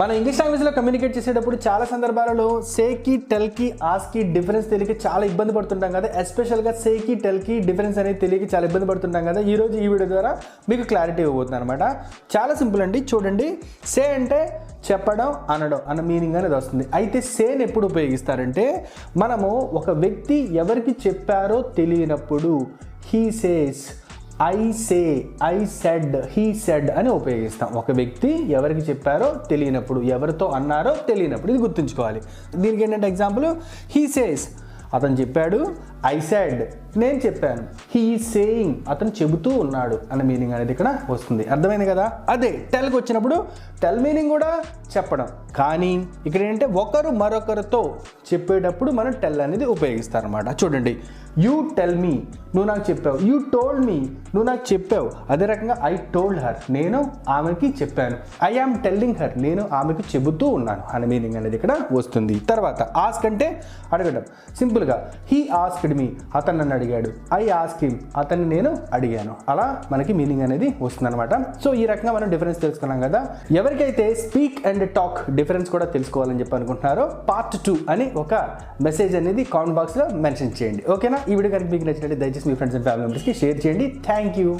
మన ఇంగ్లీష్ లాంగ్వేజ్లో కమ్యూనికేట్ చేసేటప్పుడు చాలా సందర్భాలలో సేకి టెల్కి ఆస్కి డిఫరెన్స్ తెలియక చాలా ఇబ్బంది పడుతుంటాం కదా. ఎస్పెషల్గా సేకి టెల్కి డిఫరెన్స్ అనేది తెలియక చాలా ఇబ్బంది పడుతుంటాం కదా. ఈరోజు ఈ వీడియో ద్వారా మీకు క్లారిటీ ఇవ్వబోతుంది అనమాట. చాలా సింపుల్ అండి. చూడండి, సే అంటే చెప్పడం, అనడం అన్న మీనింగ్ అనేది వస్తుంది. అయితే సేని ఎప్పుడు ఉపయోగిస్తారంటే మనము ఒక వ్యక్తి ఎవరికి చెప్పారో తెలియనప్పుడు he says, I say, I said, he said అని ఉపయోగిస్తాం. ఒక వ్యక్తి ఎవరికి చెప్పారో తెలియనప్పుడు, ఎవరితో అన్నారో తెలియనప్పుడు. ఇది గుర్తుంచుకోవాలి. దీనికి ఏంటంటే ఎగ్జాంపుల్, హీ సేస్ అతను చెప్పాడు, ఐ సెడ్ నేను చెప్పాను, హీ ఈజ్ సేయింగ్ అతను చెబుతూ ఉన్నాడు అన్న మీనింగ్ అనేది ఇక్కడ వస్తుంది. అర్థమైంది కదా. అదే టెల్కి వచ్చినప్పుడు టెల్ మీనింగ్ కూడా చెప్పడం, కానీ ఇక్కడ ఏంటంటే ఒకరు మరొకరితో చెప్పేటప్పుడు మనం టెల్ అనేది ఉపయోగిస్తారనమాట. చూడండి, యూ టెల్ మీ నువ్వు నాకు చెప్పావు, యూ టోల్డ్ మీ నువ్వు నాకు చెప్పావు. అదే రకంగా ఐ టోల్డ్ హర్ నేను ఆమెకి చెప్పాను, ఐ యామ్ టెల్లింగ్ హర్ నేను ఆమెకు చెబుతూ ఉన్నాను అనే మీనింగ్ అనేది ఇక్కడ వస్తుంది. తర్వాత ఆస్క్ అంటే అడగడం. సింపుల్గా హీ ఆస్క్డ్ మీ అతను నన్ను అడిగాడు, ఐ ఆస్క్ హిమ్ అతన్ని నేను అడిగాను. అలా మనకి మీనింగ్ అనేది వస్తుంది అనమాట. సో ఈ రకంగా మనం డిఫరెన్స్ తెలుసుకున్నాం కదా. ఎవరికైతే స్పీక్ అండ్ టాక్ డిఫరెన్స్ కూడా తెలుసుకోవాలని చెప్పి అనుకుంటున్నారో పార్ట్ 2 అని ఒక మెసేజ్ అనేది కామెంట్ బాక్స్లో మెన్షన్ చేయండి. ఓకేనా. ఈ వీడియో కనుక మీకు నచ్చినట్లయితే దయచేసి మీ ఫ్రెండ్స్ అండ్ ఫ్యామిలీ మెంబర్స్కి షేర్ చేయండి. Thank you.